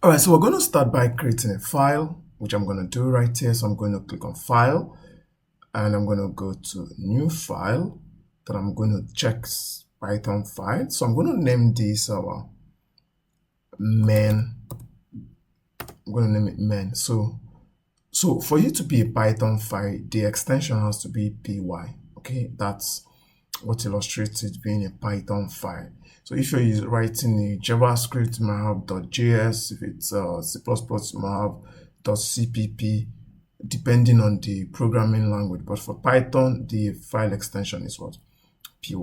All right, so we're going to start by creating a file, which I'm going to do right here. So I'm going to click on File, and I'm going to go to New File. Then I'm going to check Python file. So I'm going to name this our main. I'm going to name it main. So for you to be a Python file, the extension has to be py. Okay, that's what illustrates it being a Python file. So if you're writing a JavaScript, you might have .js. If it's C++, you might have .cpp, depending on the programming language. But for Python, the file extension is what? py.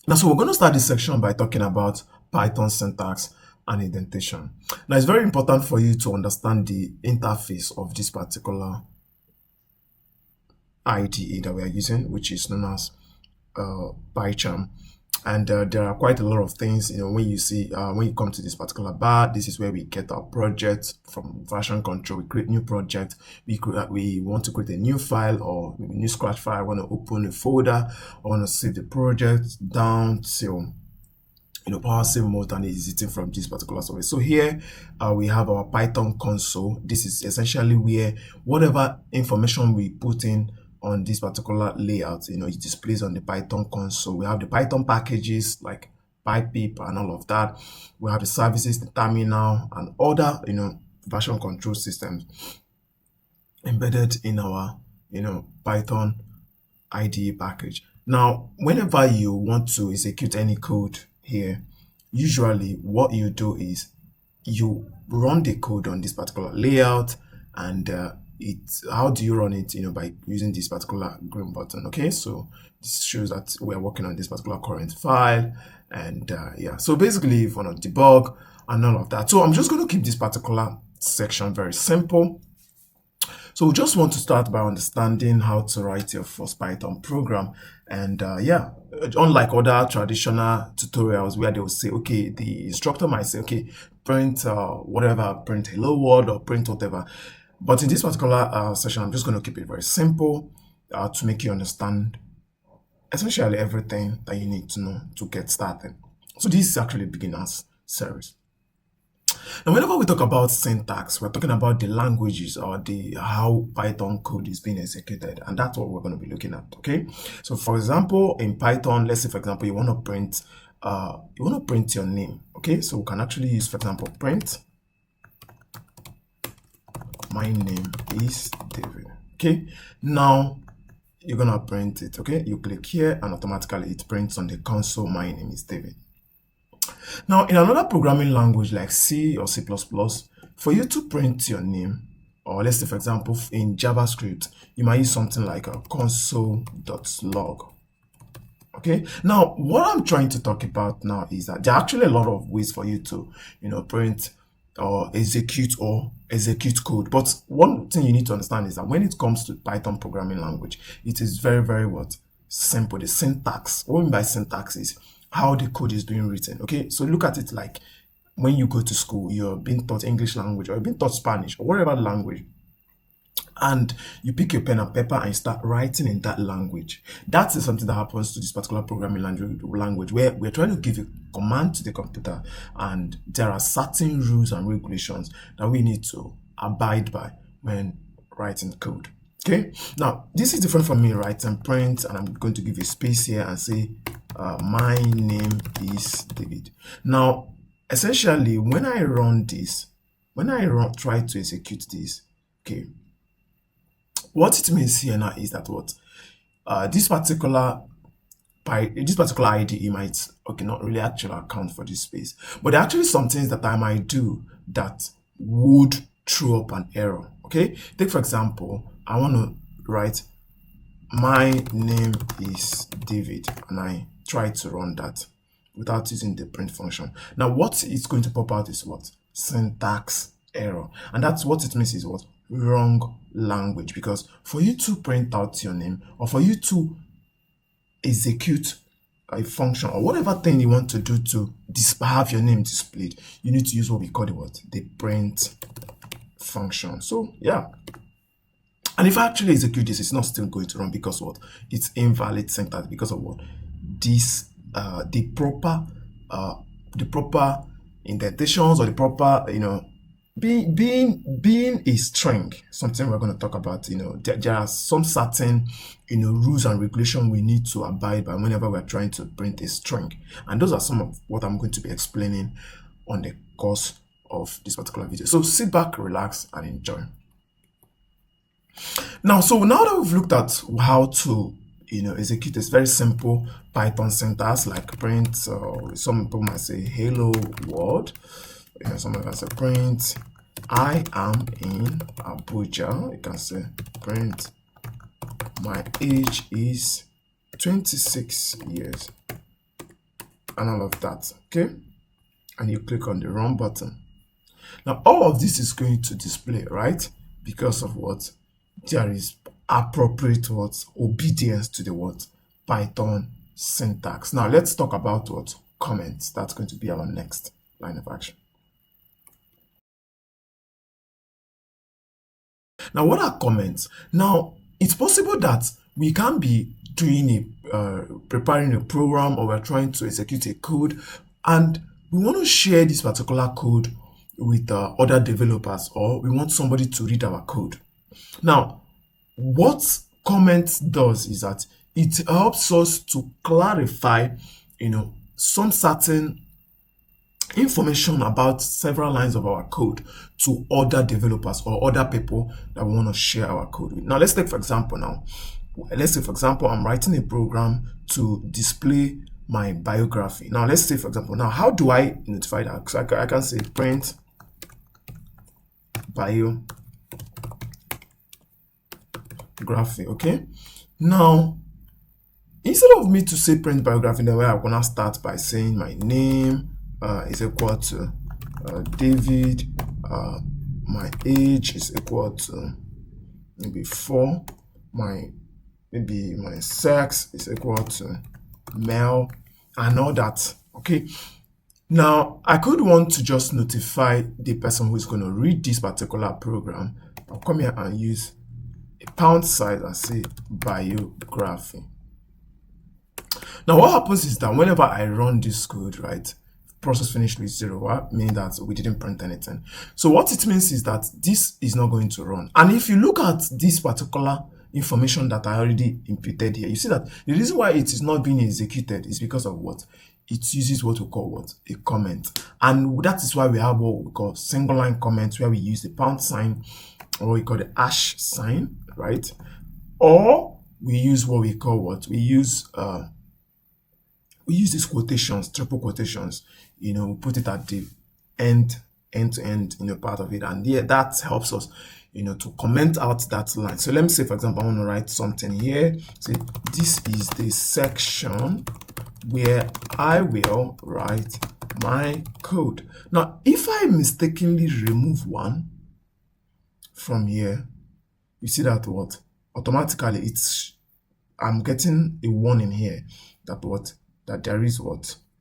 Now, so we're going to start this section by talking about Python syntax and indentation. Now, it's very important for you to understand the interface of this particular IDE that we are using, which is known as PyCharm. And there are quite a lot of things, when you see, when you come to this particular bar, this is where we get our project from version control. We create new project. We want to create a new file or a new scratch file. I want to open a folder. I want to save the project down till power save mode and exiting from this particular software. So here we have our Python console. This is essentially where whatever information we put in on this particular layout, it displays on the Python console. We have the Python packages like PyPip and all of that. We have the services, the terminal, and other version control systems embedded in our Python IDE package. Now, whenever you want to execute any code here, usually what you do is you run the code on this particular layout, and how do you run it? By using this particular green button. Okay, so this shows that we're working on this particular current file, and yeah, so basically if you want to debug and all of that. So I'm just going to keep this particular section very simple. So we just want to start by understanding how to write your first Python program. And yeah, unlike other traditional tutorials where they will say, okay, the instructor might say, okay, print whatever, print hello world or print whatever. But in this particular session, I'm just going to keep it very simple to make you understand essentially everything that you need to know to get started. So this is actually a beginner's series. And whenever we talk about syntax, we're talking about the languages or how Python code is being executed, and that's what we're going to be looking at. Okay, so for example, in Python, let's say for example you want to print your name. Okay, so we can actually use, for example, print my name is David. Okay, now you're gonna print it. Okay, you click here and automatically it prints on the console my name is David. Now, in another programming language like C or C++, for you to print your name, or let's say, for example, in JavaScript, you might use something like a console.log. Okay, now what I'm trying to talk about now is that there are actually a lot of ways for you to, print or execute code. But one thing you need to understand is that when it comes to Python programming language, it is very, very simple. The syntax, what I mean by syntax is how the code is being written. Okay, so look at it like when you go to school, you're being taught English language or you're being taught Spanish or whatever language, and you pick your pen and paper and you start writing in that language. That is something that happens to this particular programming language where we're trying to give a command to the computer, and there are certain rules and regulations that we need to abide by when writing code. Okay, now this is different from me writing print, and I'm going to give a space here and say my name is David. Now, essentially, when I run this, try to execute this, okay, what it means here now is that what this particular IDE might not really actually account for this space, but there are actually some things that I might do that would throw up an error. Okay, take for example, I want to write my name is David, and I try to run that without using the print function. Now what is going to pop out is what? Syntax error. And that's what it means is what? Wrong language. Because for you to print out your name, or for you to execute a function or whatever thing you want to do to have your name displayed, you need to use what we call the print function. So yeah, and if I actually execute this, it's not still going to run because what? It's invalid syntax because of what? This the the proper indentations or the proper, being a string, something we're going to talk about. There are some certain rules and regulation we need to abide by whenever we're trying to print a string, and those are some of what I'm going to be explaining on the course of this particular video. So sit back, relax, and enjoy. Now that we've looked at how to execute this very simple Python syntax like print, some people might say hello world, someone can say print I am in Abuja. You can say print my age is 26 years and all of that. Okay, and you click on the run button. Now all of this is going to display, right? Because of what? There is appropriate obedience to the Python syntax. Now let's talk about comments. That's going to be our next line of action. Now what are comments? Now it's possible that we can be doing preparing a program, or we're trying to execute a code, and we want to share this particular code with other developers, or we want somebody to read our code. Now, what comment does is that it helps us to clarify, some certain information about several lines of our code to other developers or other people that we want to share our code with. Now, let's take for example I'm writing a program to display my biography. Now, let's say for example, now how do I notify that? So I can say print biography. Okay, now instead of me to say print biography, the way I'm gonna start by saying my name is equal to David, my age is equal to maybe 4, maybe my sex is equal to male, and all that. Okay, now I could want to just notify the person who is going to read this particular program. I'll come here and use a pound sign and say biography. Now what happens is that whenever I run this code, right, process finished with 0, meaning that we didn't print anything. So what it means is that this is not going to run. And if you look at this particular information that I already imputed here, you see that the reason why it is not being executed is because of what? It uses what we call a comment. And that is why we have what we call single line comments, where we use the pound sign, or we call the hash sign, right? Or we use what we call we use these quotations, triple quotations, put it at the end to end, part of it. And yeah, that helps us, to comment out that line. So let me say, for example, I want to write something here. Say, this is the section where I will write my code. Now, if I mistakenly remove 1 from here, you see that automatically I'm getting a warning here that there is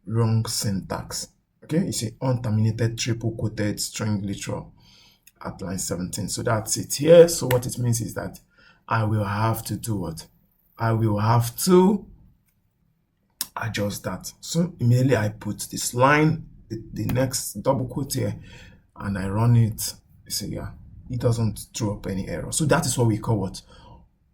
wrong syntax. Okay, you see unterminated triple quoted string literal at line 17. So that's it here. So what it means is that I will have to do what? I will have to adjust that. So immediately I put this line, the next double quote here, and I run it. You see, yeah, it doesn't throw up any error. So that is what we call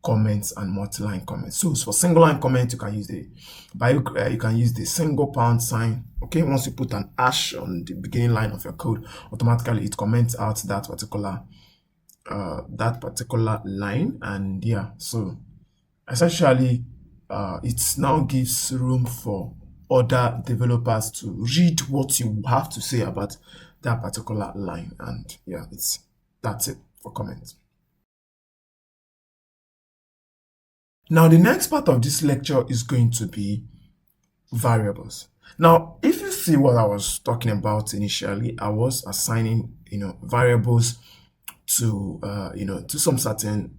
comments and multi-line comments. So for single line comment, you can use the single pound sign. Okay, once you put an hash on the beginning line of your code, automatically it comments out that particular line. And yeah, so essentially it now gives room for other developers to read what you have to say about that particular line. And yeah, that's it for comments. Now, the next part of this lecture is going to be variables. Now, if you see what I was talking about initially, I was assigning, variables to, to some certain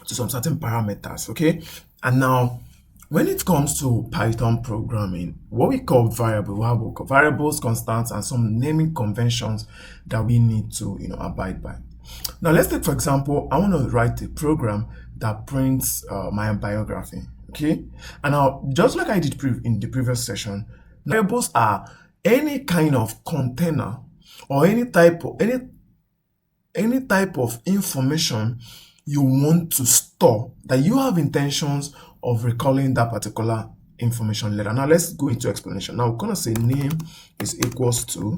parameters. Okay. And now, when it comes to Python programming, what we call variables, constants, and some naming conventions that we need to, abide by. Now, let's take, for example, I want to write a program that prints my biography. Okay, and now just like I did in the previous session, variables are any kind of container or any type of information you want to store that you have intentions of recalling that particular information later. Now let's go into explanation. Now we're going to say name is equals to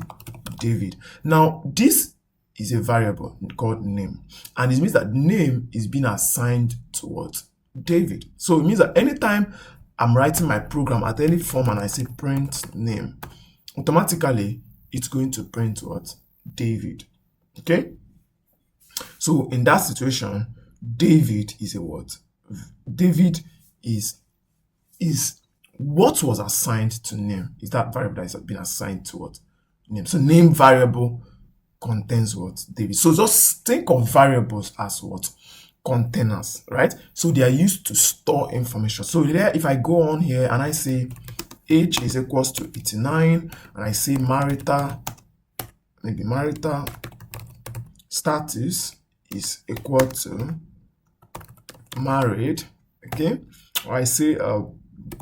David. Now this is a variable called name, and it means that name is being assigned to what? David. So it means that anytime I'm writing my program at any form and I say print name, automatically it's going to print what? David. Okay? So in that situation, David is a what? David is what was assigned to name. Is that variable that has been assigned to what? Name. So name variable contains what? David. So just think of variables as what? Containers, right? So they are used to store information. So there, if I go on here and I say age is equals to 89, and I say marital status is equal to married, okay? Or I say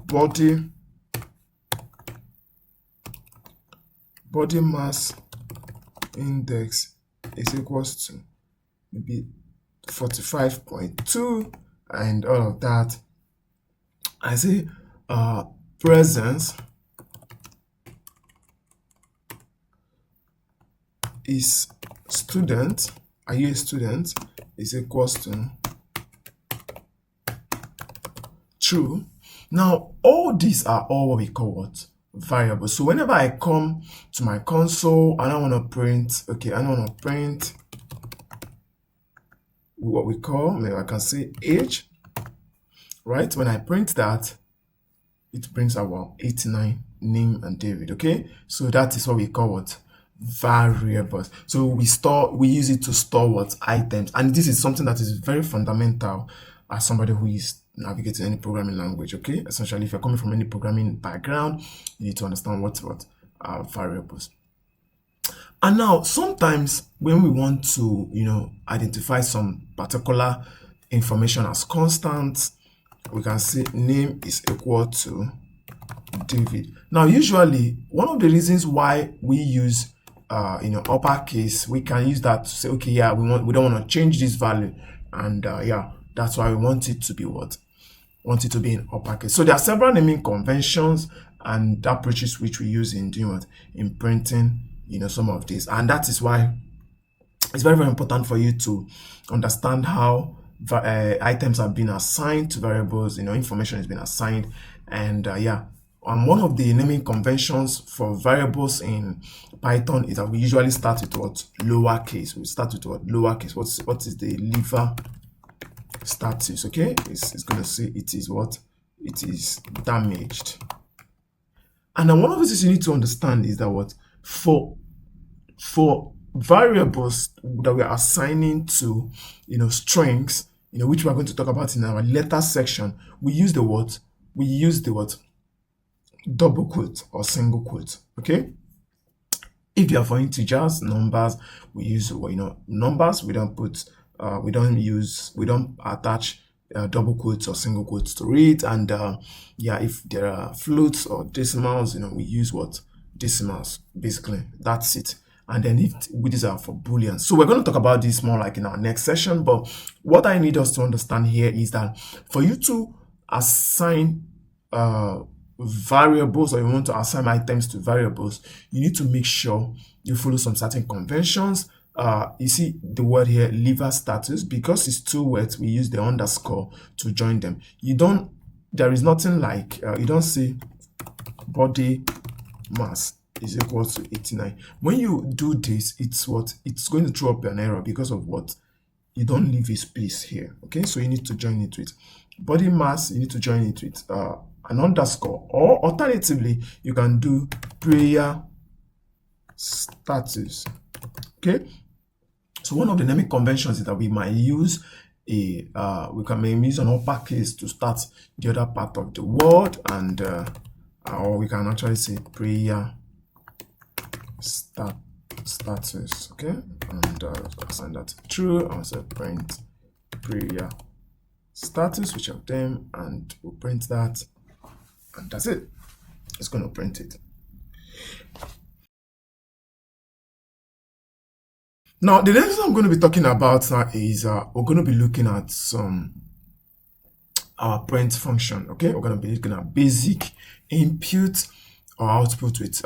body mass index is equals to maybe 45.2 and all of that. I say presence is student, are you a student, is equals to true. Now all these are all what we call what? Variables. So whenever I come to my console and I want to print, okay, I want to print what we call, maybe I can say age, right? When I print that, it brings our 89, name and David, okay? So that is what we call what? Variables. So we use it to store what? Items. And this is something that is very fundamental as somebody who is navigating any programming language, okay? Essentially, if you're coming from any programming background, you need to understand what are variables. And now, sometimes when we want to, identify some particular information as constant, we can say name is equal to David. Now, usually, one of the reasons why we use, uppercase, we can use that to say, okay, yeah, we don't want to change this value, and that's why we want it to be what? Want it to be in uppercase. So there are several naming conventions and approaches which we use in doing what? In printing, some of these. And that is why it's very, very important for you to understand how items have been assigned to variables, information has been assigned. And one of the naming conventions for variables in Python is that we usually start with what? Lowercase. We start with what? Lowercase. What is the lever status? Okay, it's going to say it is what? It is damaged. And then one of the things you need to understand is that what? For variables that we are assigning to strings, which we are going to talk about in our letter section, we use the what? We use the what? Double quote or single quote. Okay. If you are for integers, numbers, we use numbers. We don't put we don't attach double quotes or single quotes to it. And if there are floats or decimals, we use what? Decimals. Basically, that's it. And then these are for booleans. So we're going to talk about this more like in our next session. But what I need us to understand here is that for you to assign variables, or you want to assign items to variables, you need to make sure you follow some certain conventions. You see the word here, lever status, because it's two words, we use the underscore to join them. There is nothing like, you don't see body mass is equal to 89. When you do this, it's going to throw up an error because of what? You don't leave a space here. Okay, so you need to join it with body mass, you need to join it with an underscore, or alternatively, you can do prayer status. Okay, so one of the naming conventions is that we might use we can use an uppercase to start the other part of the word, and or we can actually say prayer status. Okay, and assign that true. I'll say print prayer status, which of them, and we'll print that, and that's it. It's going to print it. Now, the next thing I'm going to be talking about now is we're going to be looking at some our print function. Okay, we're going to be looking at basic input or output with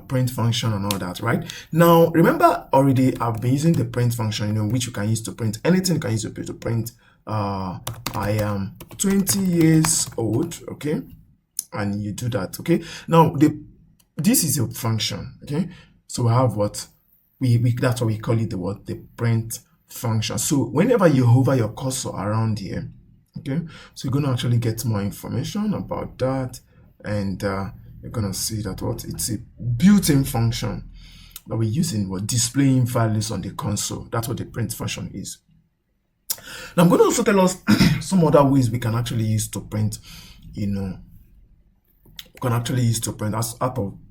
print function and all that. Right now, remember already I've been using the print function, which you can use to print anything. You can use to print I am 20 years old. Okay, and you do that. Okay, now this is a function. Okay, so we have what we that's what we call it, the print function. So whenever you hover your cursor around here, okay, so you're going to actually get more information about that, and you're going to see that it's a built-in function that we're using, we're displaying values on the console. That's what the print function is. Now I'm going to also tell us some other ways we can actually use to print,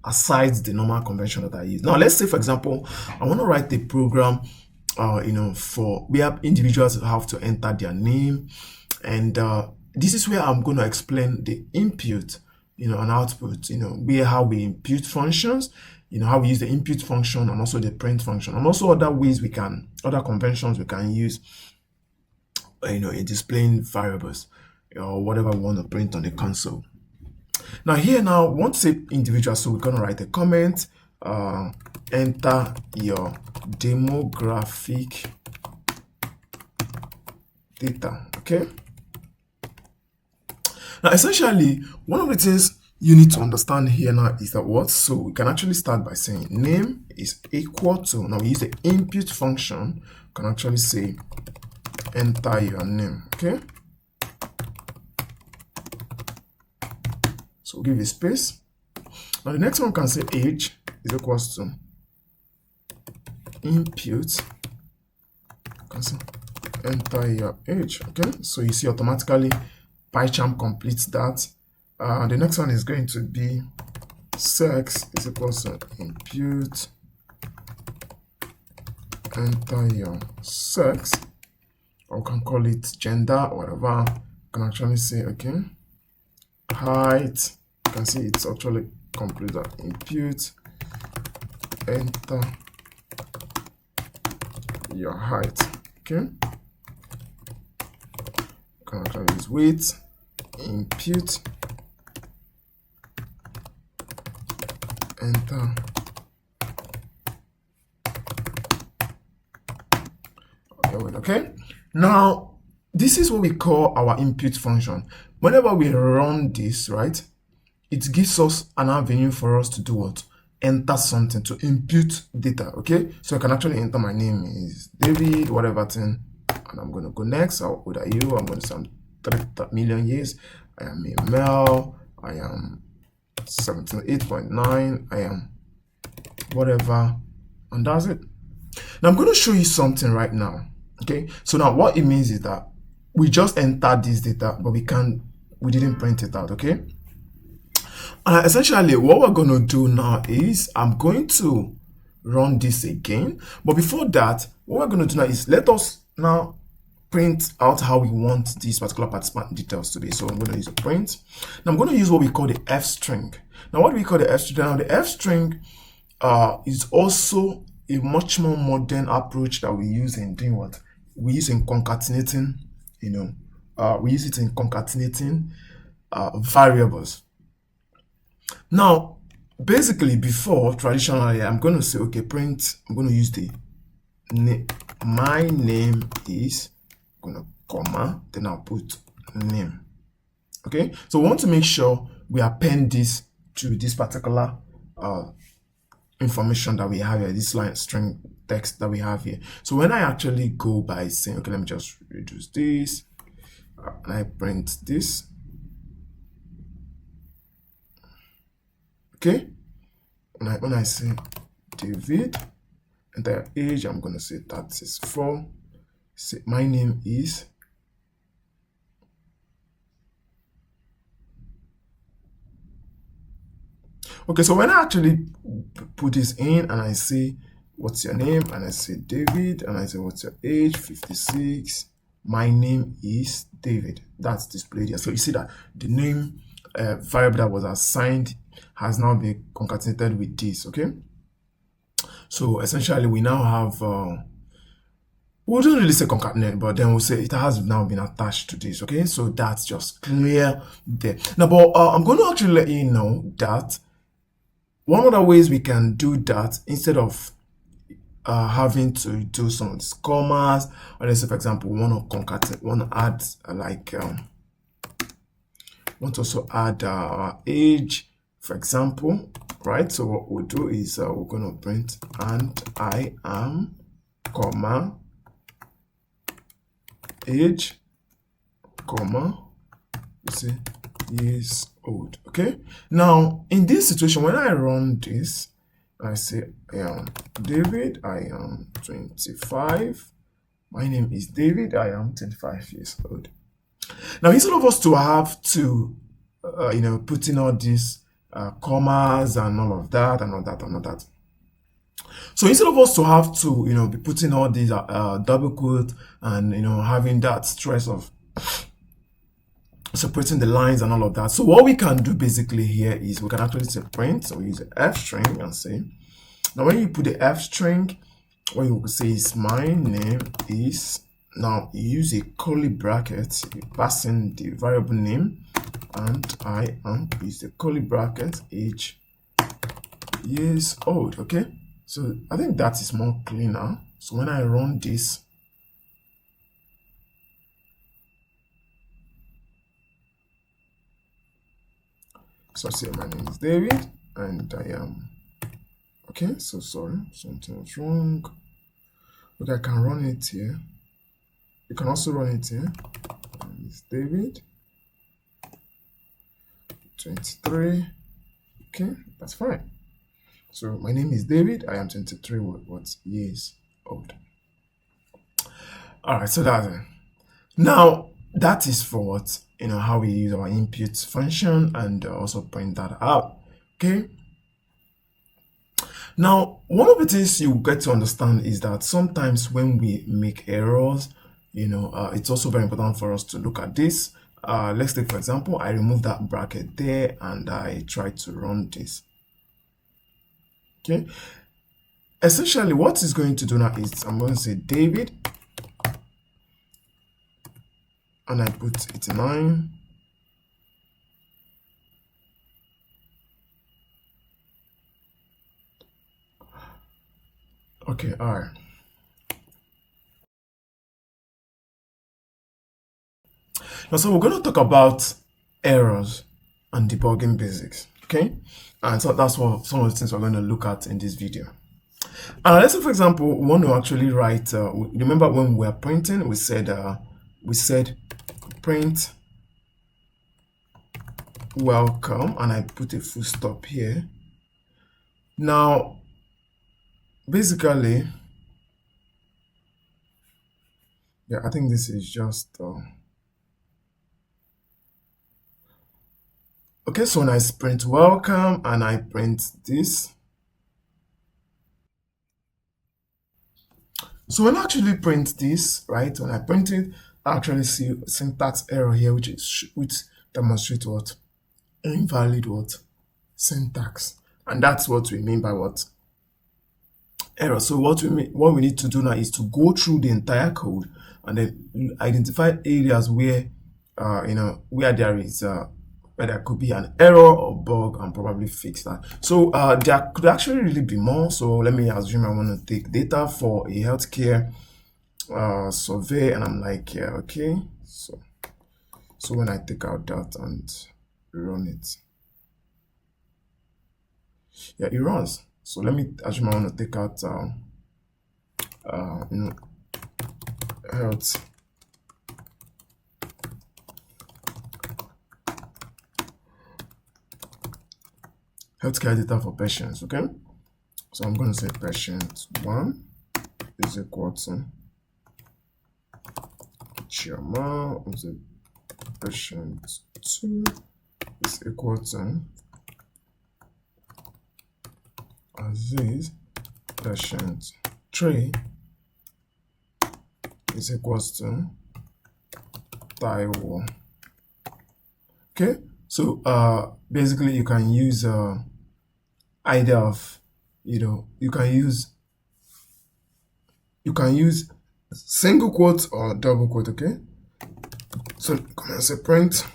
aside the normal convention that I use. Now let's say, for example, I want to write the program we have individuals who have to enter their name, and this is where I'm going to explain the input and output, how we input functions, how we use the input function and also the print function, and also other conventions we can use in displaying variables or whatever we want to print on the console. Now here, we want to say individual, so we're going to write a comment, enter your demographic data. Okay, now essentially one of the things you need to understand here now is that so we can actually start by saying name is equal to, now we use the input function, we can actually say enter your name. Okay, so we'll give a space. Now the next one can say age is equals to input, can say enter your age. Okay, so you see automatically PyCharm completes that. The next one is going to be sex is equals to input, enter your sex, or we can call it gender or whatever. You can actually say, okay, height, you can see it's actually complete that input, enter your height. Okay, you can actually use weight, input, enter okay. Now this is what we call our input function. Whenever we run this, right, it gives us an avenue for us to do what? Enter something, to input data. Okay, so I can actually enter my name is David, whatever thing, and I'm going to go next. How old are you? I'm going to say I'm 3 million years. I am a male. I am 78.9. I am whatever, and that's it. Now I'm going to show you something right now. Okay, so now what it means is that we just entered this data, but we didn't print it out. Okay, essentially what we're going to do now is I'm going to run this again, but before that, what we're going to do now is let us now print out how we want these particular participant details to be. So I'm going to use a print. Now I'm going to use what we call the f string. Now what do we call the f string? Now the f string is also a much more modern approach that we use in doing what? We use in concatenating, we use it in concatenating variables. Now, basically before, traditionally, I'm going to say, okay, print, I'm going to use the my name is, I'm going to comma, then I'll put name. Okay, so we want to make sure we append this to this particular information that we have here, this line string text that we have here. So when I actually go by saying, okay, let me just reduce this, and I print this, okay, and when I say David, entire age, I'm going to say that is 4, say my name is, okay, so when I actually put this in and I say, what's your name? And I say David, and I say, what's your age? 56. My name is David. That's displayed here. So you see that the name variable that was assigned has now been concatenated with this, okay? So essentially we now have we don't really say concatenate, but then we'll say it has now been attached to this. Okay, so that's just clear there. Now, but I'm going to actually let you know that one of the ways we can do that, instead of having to do some of these commas, or let's say for example we want to concatenate, want to add want to also add our age, for example, right? So what we'll do is we're going to print and I am, comma, age, comma, you see, years old. Okay, now in this situation, when I run this, I say I am David, I am 25, my name is David, I am 25 years old. Now, instead of us to have to put in all these commas and all of that and all that and all that, so instead of us to have to be putting all these double quote and having that stress of separating the lines and all of that, so what we can do basically here is we can actually say print. So we use the f string and say, now when you put the f string, what you will say is my name is, now you use a curly bracket, you pass in the variable name, and I am, use the curly bracket, age, years old. Okay, so I think that is more cleaner. So when I run this, so I say my name is David and I am, okay, so sorry, something was wrong. Okay, I can run it here. You can also run it here. My name is David, 23. Okay, that's fine. So my name is David, I am 23 what years old. All right, so that's it. Now that is for what, how we use our input function and also print that out. Okay, now one of the things you get to understand is that sometimes when we make errors, it's also very important for us to look at this. Let's take, for example, I remove that bracket there and I try to run this. Okay, essentially what it's going to do now is I'm going to say David and I put 89. Okay, all right. Now, so we're going to talk about errors and debugging basics, okay? And so that's what some of the things we're going to look at in this video. Let's say, for example, we want to actually write. Remember when we were printing, we said print welcome, and I put a full stop here. Now, basically, yeah, I think this is just. Okay, so when I print welcome and I print this, so when I actually print this, right, when I print it, I actually see a syntax error here, which demonstrates what? Invalid what? Syntax. And that's what we mean by what? Error. So what we need to do now is to go through the entire code and then identify areas where where there is where there could be an error or bug and probably fix that. So there could actually really be more. So let me assume I want to take data for a healthcare survey, and I'm like, yeah, okay. So when I take out that and run it, yeah, it runs. So let me assume I want to take out healthcare data for patients. Okay, so I'm going to say patient 1 is equal to Chioma, patient 2 is equal to Aziz, patient 3 is equals to Taiwo. Okay, so basically you can use idea of you can use single quote or double quote, okay? So come and say print.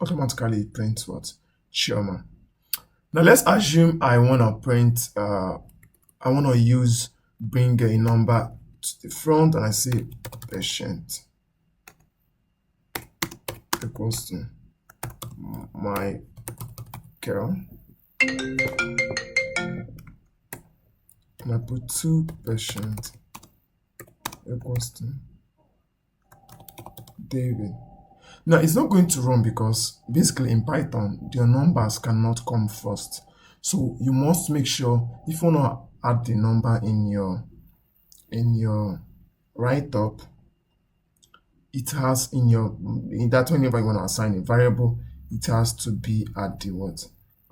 Automatically it prints what? Chioma. Now let's assume I want to print, I want to use bring a number to the front, and I say patient equals to my girl. And I put 2 patient equals to David. Now it's not going to run because basically in Python, your numbers cannot come first. So you must make sure if you want to add the number in your write-up, it has in that whenever you want to assign a variable, it has to be at the what?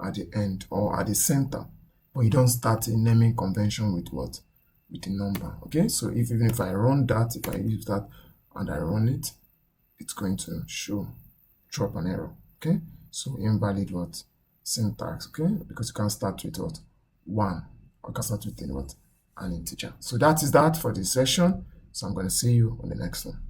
At the end or at the center. But you don't start a naming convention with what? With the number. Okay, so even if I run that, if I use that and I run it, it's going to drop an error. Okay, so invalid what? Syntax. Okay, because you can start with what? 1, or you can start with what? An integer. So that is that for this session. So I'm going to see you on the next one.